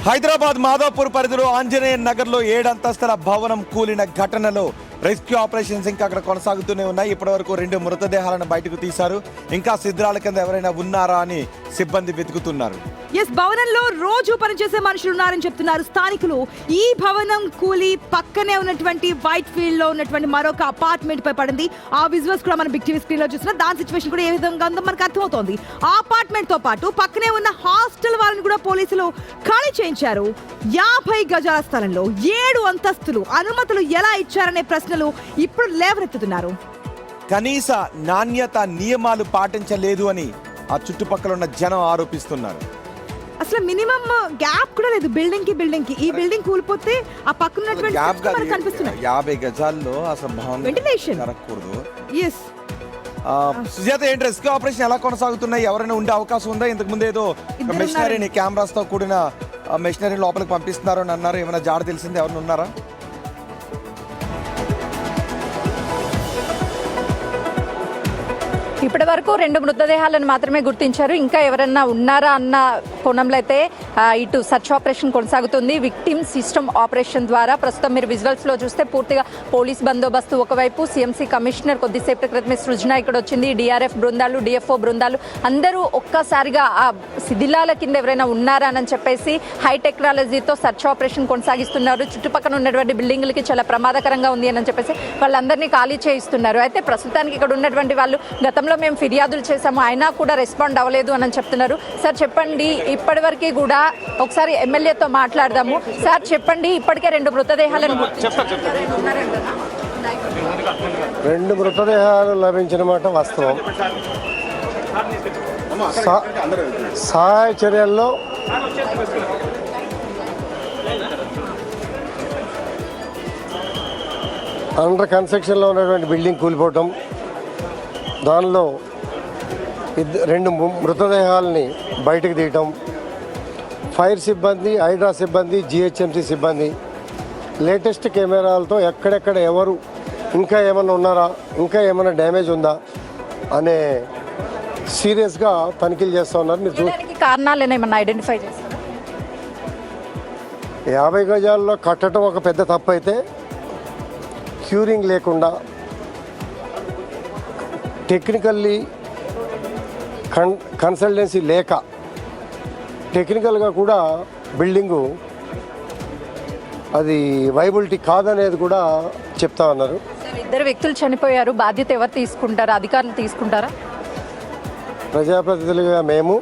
హైదరాబాద్ మాదాపూర్ పరిధిలో ఆంజనేయ నగర్లో 7 అంతస్తుల భవనం కూలిన ఘటనలో రెస్క్యూ ఆపరేషన్స్ ఇంకా అక్కడ కొనసాగుతూనే ఉన్నాయి. ఇప్పటివరకు 2 మృతదేహాలను బయటకు తీశారు. ఇంకా శిథిరాల కింద ఎవరైనా ఉన్నారా అని సిబ్బంది వెతుకుతున్నారు. భవనంలో రోజు పనిచేసే మనుషులు ఉన్నారని చెప్తున్నారు స్థానికులు. ఈ భవనం కూలి పక్కనే ఉన్నటువంటి వైట్ ఫీల్డ్ లో ఉన్నటువంటి మరొక అపార్ట్మెంట్ పై పడింది. ఆ విజువల్స్ కూడా మనం బిగ్ టీవీ స్క్రీన్ లో చూస్తున్నా. దాని సిచ్యువేషన్ కూడా ఏ విధంగా ఉందో మనకు అర్థమవుతోంది. ఆ అపార్ట్మెంట్ తో పాటు పక్కనే ఉన్న హాస్టల్ వాళ్ళని కూడా పోలీసులు ఖాళీ చేయించారు. 50 గజాల స్థలంలో 7 అంతస్తులు అనుమతులు ఎలా ఇచ్చారనే ప్రశ్నలు ఇప్పుడు లేవనెత్తుతున్నారు. కనీస నాణ్యత నియమాలు పాటించలేదు అని ఆ చుట్టుపక్కల ఉన్న జనం ఆరోపిస్తున్నారు. అసలు మినిమం గ్యాప్ కూడా లేదు బిల్డింగ్ కి. ఈ బిల్డింగ్ కూలిపోతే ఆ పక్కన ఉన్నటువంటి కనిపిస్తున్నాయి 50 గజాల్లో అసలు భవనం వెంటిలేషన్ జరగకూడదు. yes సుజాత, ఏంటి రెస్క్యూ ఆపరేషన్ ఎలా కొనసాగుతున్నాయి? ఎవరైనా ఉండే అవకాశం ఉందా? ఇంతకు ముందు ఏదో మెషినరీని కెమెరాస్ తో కూడిన మెషినరీ లోపలికి పంపిస్తున్నారు అని అన్నారు. ఏమైనా జాడ తెలిసింది? ఎవరైనా ఉన్నారా? ఇప్పటి వరకు 2 మృతదేహాలను మాత్రమే గుర్తించారు. ఇంకా ఎవరన్నా ఉన్నారా అన్న కోణంలో అయితే ఇటు సర్చ్ ఆపరేషన్ కొనసాగుతుంది. విక్టిమ్ సిస్టమ్ ఆపరేషన్ ద్వారా ప్రస్తుతం మీరు విజువల్స్ లో చూస్తే పూర్తిగా పోలీస్ బందోబస్తు ఒకవైపు, సిఎంసి కమిషనర్ కొద్దిసేపటి క్రితమే సృజన ఇక్కడ వచ్చింది, డిఆర్ఎఫ్ బృందాలు, డిఎఫ్ఓ బృందాలు అందరూ ఒక్కసారిగా ఆ శిథిలాల కింద ఎవరైనా ఉన్నారా అని చెప్పేసి హై టెక్నాలజీతో సర్చ్ ఆపరేషన్ కొనసాగిస్తున్నారు. చుట్టుపక్కల ఉన్నటువంటి బిల్డింగ్లకి చాలా ప్రమాదకరంగా ఉంది అని చెప్పేసి వాళ్ళందరినీ ఖాళీ చేయిస్తున్నారు. అయితే ప్రస్తుతానికి ఇక్కడ ఉన్నటువంటి వాళ్ళు గతంలో మేము ఫిర్యాదులు చేశాము, అయినా కూడా రెస్పాండ్ అవ్వలేదు అని చెప్తున్నారు. సార్ చెప్పండి, ఇప్పటి వరకు కూడా ఒకసారి ఎమ్మెల్యేతో మాట్లాడదాము. సార్ చెప్పండి, ఇప్పటికే 2 మృతదేహాలను 2 మృతదేహాలు లభించిన మాట వాస్తవం. సహాయ చర్యల్లో అండర్ కన్స్ట్రక్షన్లో ఉన్నటువంటి బిల్డింగ్ కూలిపోవటం, దానిలో 2 మృతదేహాలని బయటకు తీయటం, ఫైర్ సిబ్బంది, హైడ్రా సిబ్బంది, జిహెచ్ఎంసీ సిబ్బంది లేటెస్ట్ కెమెరాలతో ఎక్కడెక్కడ ఎవరు ఇంకా ఏమైనా ఉన్నారా, ఇంకా ఏమైనా డ్యామేజ్ ఉందా అనే సీరియస్గా తనిఖీలు చేస్తూ ఉన్నారు. మీరు కారణాలు ఏమైనా ఐడెంటిఫై చేస్తారు? 50 గజాల్లో కట్టడం ఒక పెద్ద తప్పు అయితే, క్యూరింగ్ లేకుండా టెక్నికల్లీ కన్సల్టెన్సీ లేక టెక్నికల్గా కూడా బిల్డింగు అది వైబిలిటీ కాదనేది కూడా చెప్తా ఉన్నారు. 2 వ్యక్తులు చనిపోయారు, బాధ్యత ఎవరు తీసుకుంటారా? అధికారులు తీసుకుంటారా? ప్రజాప్రతినిధులుగా మేము,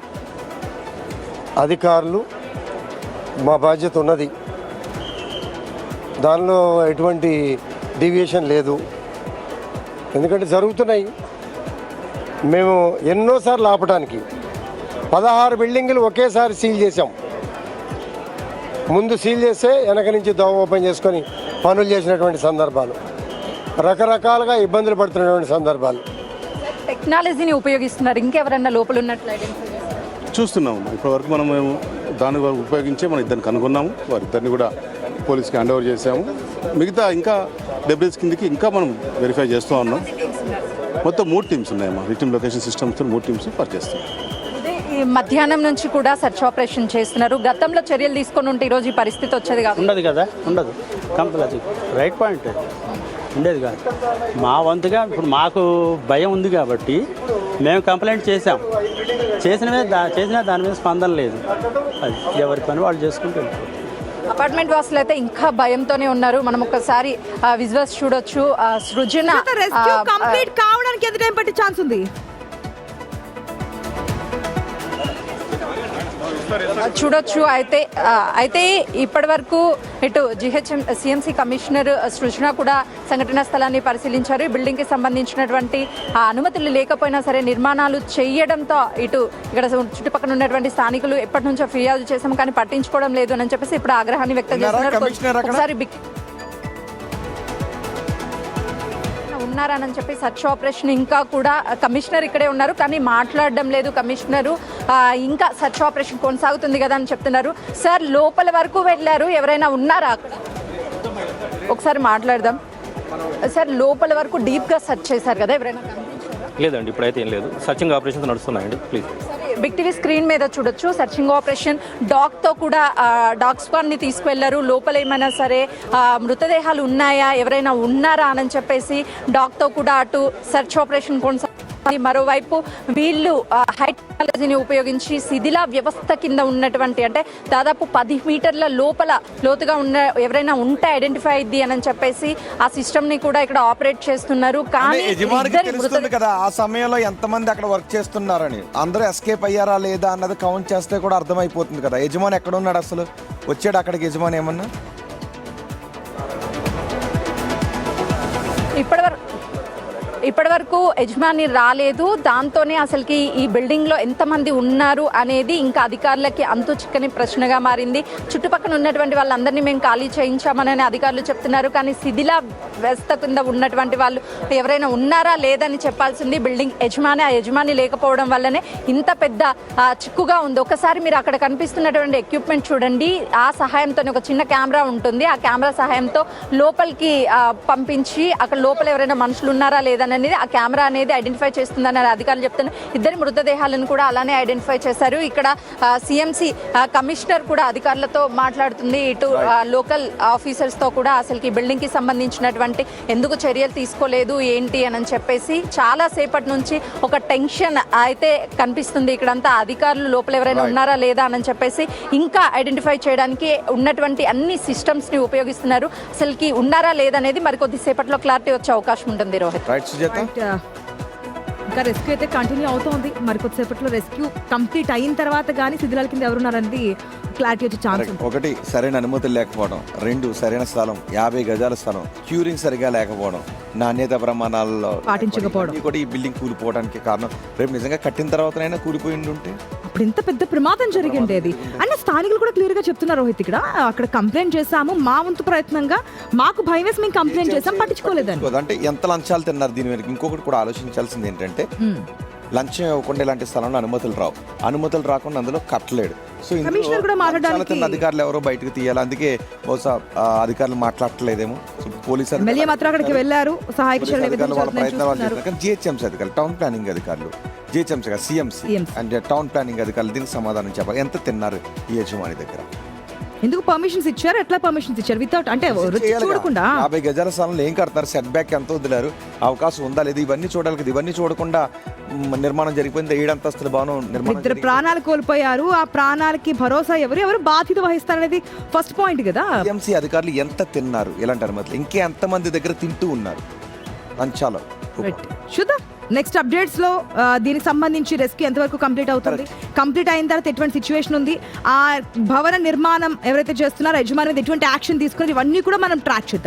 అధికారులు, మా బాధ్యత ఉన్నది. దానిలో ఎటువంటి డీవియేషన్ లేదు. ఎందుకంటే జరుగుతున్నాయి. మేము ఎన్నోసార్లు ఆపడానికి 16 బిల్డింగులు ఒకేసారి సీల్ చేసాం. ముందు సీల్ చేస్తే వెనక నుంచి దోవ ఓపెన్ చేసుకొని పనులు చేసినటువంటి సందర్భాలు, రకరకాలుగా ఇబ్బందులు పడుతున్నటువంటి సందర్భాలు. టెక్నాలజీని ఉపయోగిస్తున్నారు. ఇంకెవరన్నా లోపల ఉన్నట్లు చూస్తున్నాము. ఇప్పటివరకు మనం దాని వరకు ఉపయోగించే మనం ఇద్దరిని కనుగొన్నాము. వారిద్దరిని కూడా పోలీస్కి హ్యాండ్ ఓవర్ చేసాము. మిగతా ఇంకా డెబ్రిస్ కిందకి ఇంకా మనం వెరిఫై చేస్తూ ఉన్నాం. మొత్తం 3 టీమ్స్ ఉన్నాయమ్మా. విక్టిమ్ లొకేషన్ సిస్టమ్స్తో 3 టీమ్స్ పనిచేస్తున్నాం. మధ్యాహ్నం నుంచి కూడా సర్చ్ ఆపరేషన్ చేస్తున్నారు. గతంలో చర్యలు తీసుకొని ఉంటే ఈరోజు ఈ పరిస్థితి వచ్చేది కాదు. ఉండదు కంపల్సరీ రైట్ పాయింట్ ఉండేది కాదు. మా వంతుగా ఇప్పుడు మాకు భయం ఉంది కాబట్టి మేము కంప్లైంట్ చేసిన దాని మీద స్పందన లేదు. అది ఎవరి పని వాళ్ళు చేసుకుంటారు. అపార్ట్మెంట్ వాసులు అయితే ఇంకా భయంతోనే ఉన్నారు. మనం ఒకసారి విజువల్స్ చూడొచ్చు. సృజన కంప్లీట్ కావడానికి ఎంత టైం పట్టే ఛాన్స్ ఉంది? చూడొచ్చు. అయితే ఇప్పటి వరకు ఇటు సిఎంసి కమిషనర్ సృజన కూడా సంఘటనా స్థలాన్ని పరిశీలించారు. ఈ బిల్డింగ్కి సంబంధించినటువంటి అనుమతులు లేకపోయినా సరే నిర్మాణాలు చేయడంతో ఇటు ఇక్కడ చుట్టుపక్కల ఉన్నటువంటి స్థానికులు ఎప్పటి నుంచో ఫిర్యాదు చేశాము కానీ పట్టించుకోవడం లేదు అని చెప్పేసి ఇప్పుడు ఆగ్రహాన్ని వ్యక్తం చేస్తున్నారు. ఒకసారి ఉన్నారని చెప్పి సర్చ్ ఆపరేషన్ ఇంకా కూడా కమిషనర్ ఇక్కడే ఉన్నారు కానీ మాట్లాడడం లేదు. కమిషనరు ఇంకా సర్చ్ ఆపరేషన్ కొనసాగుతుంది కదా అని చెప్తున్నారు. సార్ లోపల వరకు వెళ్ళారు, ఎవరైనా ఉన్నారా అక్కడ? ఒకసారి మాట్లాడదాం. సార్ లోపల వరకు డీప్గా సర్చ్ చేశారు కదా, ఎవరైనా లేదండి ఇప్పుడైతే ఏం లేదు, సర్చింగ్ ఆపరేషన్స్ నడుస్తున్నాయండి. ప్లీజ్. బిగ్ టీవీ స్క్రీన్ మీద చూడొచ్చు సర్చింగ్ ఆపరేషన్. డాగ్తో కూడా డాగ్ స్క్వాడ్ని తీసుకువెళ్లారు. లోపల ఏమైనా సరే మృతదేహాలు ఉన్నాయా, ఎవరైనా ఉన్నారా అని చెప్పేసి డాగ్తో కూడా అటు సెర్చ్ ఆపరేషన్ కొనసాగుతుంది. మరోవైపు వీళ్ళు హై టెక్నాలజీని ఉపయోగించి శిథిల వ్యవస్థ కింద ఉన్నటువంటి, అంటే దాదాపు 10 మీటర్ల లోపల లోతుగా ఉన్న ఎవరైనా ఉంటే ఐడెంటిఫై అయ్యింది అని చెప్పేసి ఆ సిస్టమ్ ని కూడా ఇక్కడ ఆపరేట్ చేస్తున్నారు. కానీ యజమానికి తెలుస్తుంది కదా ఆ సమయంలో ఎంతమంది అక్కడ వర్క్ చేస్తున్నారని, అందరూ ఎస్కేప్ అయ్యారా లేదా అన్నది కౌంట్ చేస్తే కూడా అర్థమైపోతుంది కదా. యజమాని ఎక్కడ ఉన్నాడు, అసలు వచ్చాడు అక్కడికి యజమాని ఏమన్నా? ఇప్పటివరకు యజమాని రాలేదు. దాంతోనే అసలుకి ఈ బిల్డింగ్లో ఎంతమంది ఉన్నారు అనేది ఇంకా అధికారులకి అంతు చిక్కని ప్రశ్నగా మారింది. చుట్టుపక్కల ఉన్నటువంటి వాళ్ళందరినీ మేము ఖాళీ చేయించామని అధికారులు చెప్తున్నారు. కానీ శిథిల వ్యవస్థ కింద ఉన్నటువంటి వాళ్ళు ఎవరైనా ఉన్నారా లేదని చెప్పాల్సింది బిల్డింగ్ యజమాని. ఆ యజమాని లేకపోవడం వల్లనే ఇంత పెద్ద చిక్కుగా ఉంది. ఒకసారి మీరు అక్కడ కనిపిస్తున్నటువంటి ఎక్విప్మెంట్ చూడండి. ఆ సహాయంతో ఒక చిన్న కెమెరా ఉంటుంది. ఆ కెమెరా సహాయంతో లోపలికి పంపించి అక్కడ లోపల ఎవరైనా మనుషులు ఉన్నారా లేదని ఆ కెమెరా అనేది ఐడెంటిఫై చేస్తుందని అధికారులు చెప్తున్నారు. ఇద్దరి మృతదేహాలను కూడా అలానే ఐడెంటిఫై చేశారు. ఇక్కడ సిఎంసి కమిషనర్ కూడా అధికారులతో మాట్లాడుతుంది. ఇటు లోకల్ ఆఫీసర్స్తో కూడా అసలుకి బిల్డింగ్ కి సంబంధించినటువంటి ఎందుకు చర్యలు తీసుకోలేదు ఏంటి అని చెప్పేసి చాలా సేపటి నుంచి ఒక టెన్షన్ అయితే కనిపిస్తుంది. ఇక్కడంతా అధికారులు లోపల ఎవరైనా ఉన్నారా లేదా అని చెప్పేసి ఇంకా ఐడెంటిఫై చేయడానికి ఉన్నటువంటి అన్ని సిస్టమ్స్ ని ఉపయోగిస్తున్నారు. అసలుకి ఉన్నారా లేదనేది మరికొద్ది సేపట్లో క్లారిటీ వచ్చే అవకాశం ఉంటుంది. రోహిత్, ఇంకా రెస్క్యూ అయితే కంటిన్యూ అవుతోంది. మరి కొద్దిసేపట్లో రెస్క్యూ కంప్లీట్ అయిన తర్వాత కానీ శిథిలాల కింద ఎవరున్నారనేది క్లారిటీ వచ్చే ఛాన్స్ ఉంది. ఒకటి, సరైన అనుమతులు లేకపోవడం. 2, సరైన స్థలం 50 గజాల స్థలం, క్యూరింగ్ సరిగా లేకపోవడం, నాణ్యత ప్రమాణాలలో పాటించకపోవడం కూడా ఈ బిల్డింగ్ కూలిపోవడానికి కారణం. రేపు నిజంగా కట్టిన తర్వాతనైనా కూలిపోయి ఉంటే అప్పుడు ఎంత పెద్ద ప్రమాదం జరిగిండేది అని స్థానికులు కూడా క్లియర్ గా చెప్తున్నారు. రోహిత్, ఇక్కడ అక్కడ కంప్లైంట్ చేశాము, మా వంతు ప్రయత్నంగా మాకు భయం వేసి మేము కంప్లైంట్ చేసాం, పట్టించుకోలేదని. అంటే ఎంత లంచాలు తిన్నారు దీని వెనక. ఇంకొకటి కూడా ఆలోచించాల్సింది ఏంటంటే, లంచం ఇవ్వకుండా ఇలాంటి స్థలంలో అనుమతులు రావు. అనుమతులు రాకుండా అందులో కట్టలేడు. సో అధికారులు ఎవరో బయటకు తీయాలి. అందుకే బహుశా అధికారులు మాట్లాడలేదేమో. పోలీసు అక్కడికి వెళ్ళారు, సహాయక వాళ్ళ ప్రయత్నాలు చేస్తున్నారు. జిహెచ్ఎంసీ అధికారులు, టౌన్ ప్లానింగ్ అధికారులు, GHMC CMC and town planning అధికారులు దీనికి సమాధానం చెప్పాలి. ఎంత తిన్నారు ఈ యజమాని దగ్గర, ఎందుకు పర్మిషన్స్ ఇచ్చారు, ఎట్లా పర్మిషన్స్ ఇచ్చారు, వితౌట్ అంటే చూడకుండా 50 గజాల స్థలంలో ఏం కడతారు, సెట్ బ్యాక్ ఎంత వదిలారు, అవకాశం ఉందా లేదు, ఇవన్నీ చూడాలి కదా. ఇవన్నీ చూడకుండా నిర్మాణం జరిగిపోయింది. 7 అంతస్తుల భవనం నిర్మాణం, 2 ప్రాణాలు కోల్పోయారు. ఆ ప్రాణాలకి భరోసా ఎవరు బాధ్యత వహిస్తారనేది ఫస్ట్ పాయింట్ కదా. టీఎంసీ అధికారులు ఎంత తిన్నారు ఇలాంటి అనుమతులు, ఇంకే ఎంతమంది దగ్గర తింటూ ఉన్నారు లంచాలు. చూద్దాం నెక్స్ట్ అప్డేట్స్ లో దీనికి సంబంధించి రెస్క్యూ ఎంతవరకు కంప్లీట్ అవుతుంది, కంప్లీట్ అయిన తర్వాత ఎటువంటి సిచ్యువేషన్ ఉంది, ఆ భవన నిర్మాణం ఎవరైతే చేస్తున్నారో యజమాని మీద ఎటువంటి యాక్షన్ తీసుకున్నారు, ఇవన్నీ కూడా మనం ట్రాక్ చేద్దాం.